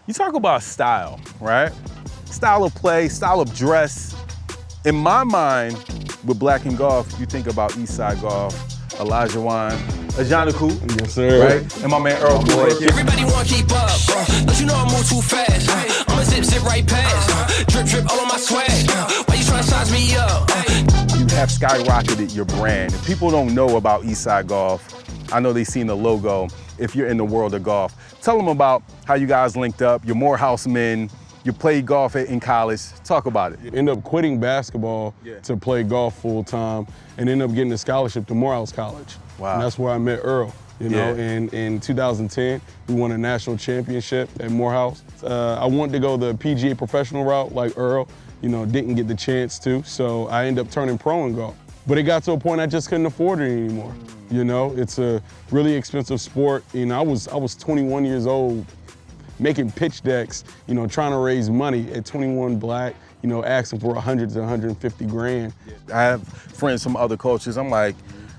You talk about style, right? Style of play, style of dress. In my mind, with black and golf, you think about Eastside Golf, Olajuwon Ajanaku, yes, sir. Right? And my man Earl A. Everybody wanna keep up, don't you know I move too fast? I'ma zip right past, drip all on my swag. Why you trying to size me up? You have skyrocketed your brand. If people don't know about Eastside Golf, I know they've seen the logo. If you're in the world of golf, tell them about how you guys linked up. You're Morehouse men. You played golf in college. Talk about it. Ended up quitting basketball to play golf full time, and ended up getting a scholarship to Morehouse College. Wow. And that's where I met Earl. You know, and in 2010, we won a national championship at Morehouse. I wanted to go the PGA professional route like Earl. You know, didn't get the chance to, so I ended up turning pro in golf. But it got to a point I just couldn't afford it anymore. You know, it's a really expensive sport. You know, I was 21 years old, making pitch decks, you know, trying to raise money at 21 black, you know, asking for 100 to 150 grand. I have friends from other cultures. I'm like,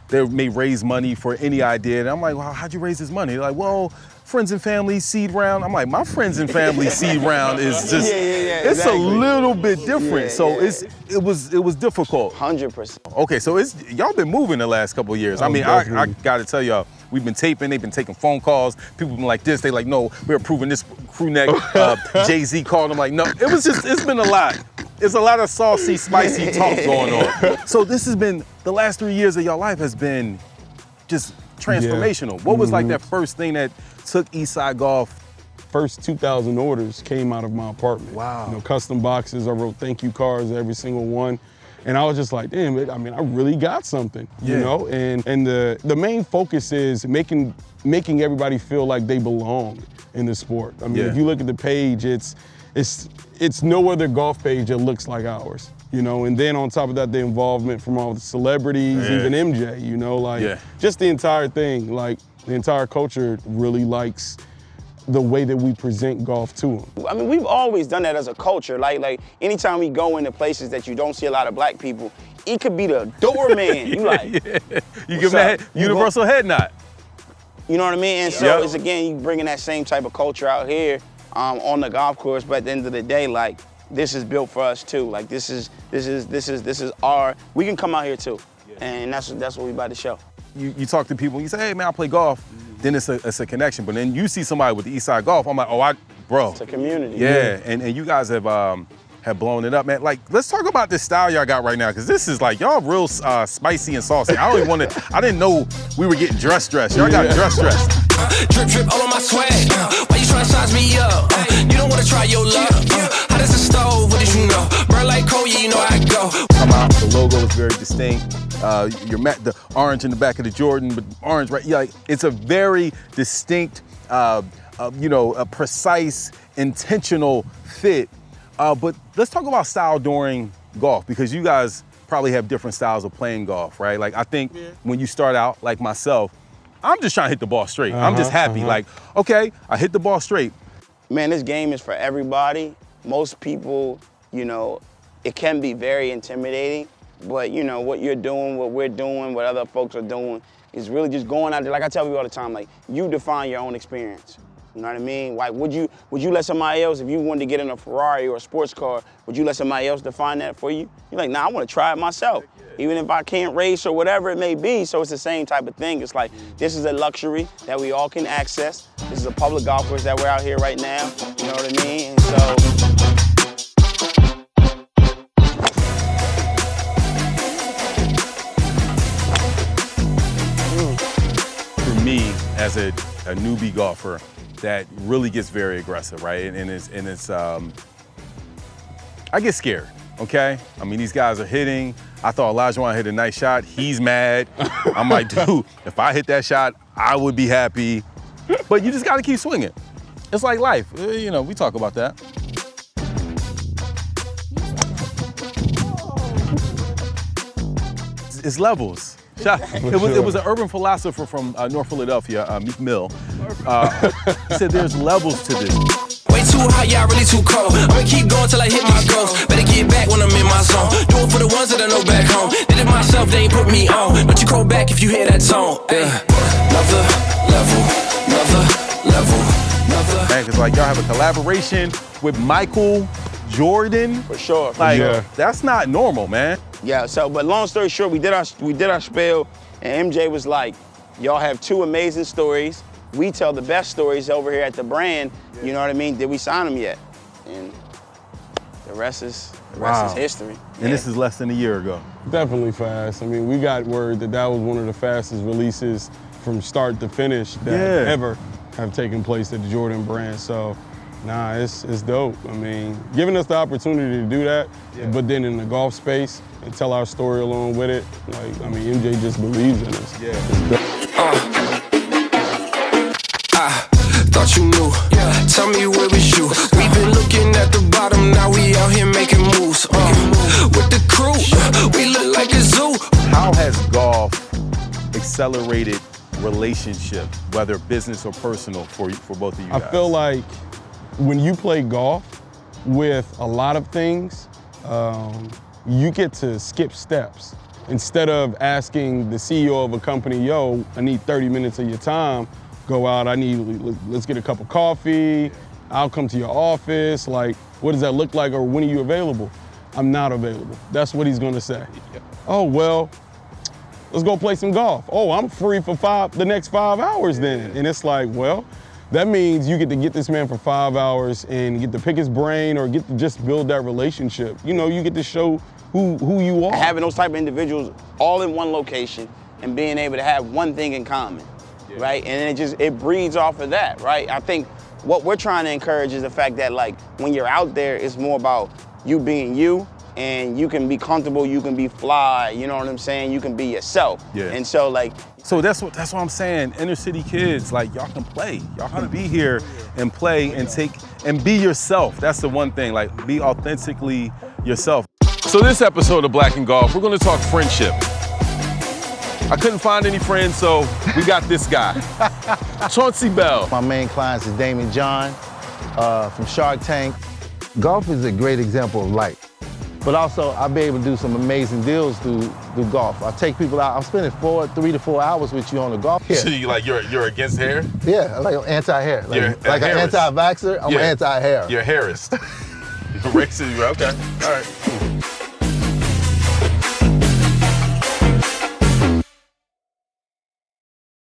they may raise money for any idea. And I'm like, well, how'd you raise this money? They're like, well, friends and family seed round. I'm like, my friends and family seed round is just, it's exactly. a little bit different. So it was difficult. 100%. Okay, so y'all been moving the last couple of years. I mean, I gotta tell y'all, we've been taping, they've been taking phone calls. People been like this, they like, no, we're approving this crew neck. Jay-Z called them like, no. It's been a lot. It's a lot of saucy, spicy talk going on. So this has been, the last 3 years of your life has been just transformational. What was like that first thing that took Eastside Golf? First 2,000 orders came out of my apartment. Wow. You know, custom boxes, I wrote thank you cards, every single one. And I was just like, damn, I mean, I really got something, you know? And the main focus is making everybody feel like they belong in the sport. I mean, if you look at the page, it's no other golf page that looks like ours, you know? And then on top of that, the involvement from all the celebrities, even MJ, you know, like just the entire thing, like the entire culture really likes the way that we present golf to them. I mean, we've always done that as a culture. Like anytime we go into places that you don't see a lot of black people, it could be the doorman. You like, you give them that universal head nod. You know what I mean? And so it's again, you bringing that same type of culture out here on the golf course. But at the end of the day, like this is built for us too. Like this is our. We can come out here too, and that's what we about to show. You talk to people, you say, hey man, I play golf. Then it's a connection. But then you see somebody with the Eastside Golf, I'm like, oh, bro. It's a community. Yeah, and you guys have blown it up, man. Like, let's talk about this style y'all got right now, because this is like, y'all real spicy and saucy. I didn't know we were getting dressed. Y'all got dressed. Drip all on my swag. Why you trying to size me up? You don't want to try your luck. How does it stove? What did you know? Burn like coal, yeah, you know I go. Come out, the logo is very distinct. The orange in the back of the Jordan, but orange, right? Yeah, like, it's a very distinct, a precise, intentional fit. But let's talk about style during golf, because you guys probably have different styles of playing golf, right? Like, I think when you start out, like myself, I'm just trying to hit the ball straight. I'm just happy. Like, okay, I hit the ball straight. Man, this game is for everybody. Most people, you know, it can be very intimidating, but you know, what you're doing, what we're doing, what other folks are doing is really just going out there. Like I tell people all the time, like, you define your own experience. You know what I mean? Like, would you let somebody else, if you wanted to get in a Ferrari or a sports car, would you let somebody else define that for you? You're like, nah, I want to try it myself, even if I can't race or whatever it may be. So it's the same type of thing. It's like, this is a luxury that we all can access. This is a public golf course that we're out here right now. You know what I mean? And so. For me, as a newbie golfer, that really gets very aggressive, right? And it's I get scared, okay? I mean, these guys are hitting. I thought Olajuwon hit a nice shot. He's mad. I'm like, dude, if I hit that shot, I would be happy. But you just gotta keep swinging. It's like life. You know, we talk about that. It's levels. It was an urban philosopher from North Philadelphia, Meek Mill. He said there's levels to this. Way too hot, y'all really too cold. I'ma keep going till I hit my goals. Better get back when I'm in my zone. Do it for the ones that I know back home. Did it myself, they ain't put me on. Don't you call back if you hear that tone. Another level, another level. Man, because like y'all have a collaboration with Michael Jordan. For sure. Like, Yeah. that's not normal, man. Yeah, so, but long story short, we did our spiel, and MJ was like, y'all have two amazing stories. We tell the best stories over here at the brand. You know what I mean? Did we sign them yet? And the rest is history. And this is less than a year ago. Definitely fast. I mean, we got word that was one of the fastest releases from start to finish that ever have taken place at the Jordan brand. So, nah, it's dope. I mean, giving us the opportunity to do that, but then in the golf space and tell our story along with it, like, I mean, MJ just believes in us. Yeah. Thought you knew. Tell me where was you? We've been looking at the bottom, now we out here making moves. With the crew, we look like a zoo. How has golf accelerated relationship, whether business or personal, for both of you guys? I feel like when you play golf with a lot of things, you get to skip steps. Instead of asking the CEO of a company, yo, I need 30 minutes of your time, go out, let's get a cup of coffee, I'll come to your office, like, what does that look like, or when are you available? I'm not available. That's what he's gonna say. Oh, well, let's go play some golf. Oh, I'm free for the next 5 hours then. And it's like, well, that means you get to get this man for 5 hours and get to pick his brain or get to just build that relationship. You know, you get to show who you are. Having those type of individuals all in one location and being able to have one thing in common, right? And it breeds off of that, right? I think what we're trying to encourage is the fact that, like, when you're out there, it's more about you being you, and you can be comfortable, you can be fly, you know what I'm saying? You can be yourself. Yeah. And so, like, So that's what I'm saying. Inner city kids, like, y'all can play. Y'all can be here and play and be yourself. That's the one thing, like, be authentically yourself. So this episode of Black and Golf, we're gonna talk friendship. I couldn't find any friends, so we got this guy, Chauncey Bell. My main clients is Damon John from Shark Tank. Golf is a great example of life. But also, I'll be able to do some amazing deals through golf. I take people out. I'm spending 3 to 4 hours with you on the golf. So you're against hair? Yeah, like I'm anti-hair. Like an hairist. anti-vaxxer, I'm an anti-hair. You're a hairist. You're racist. Okay. All right.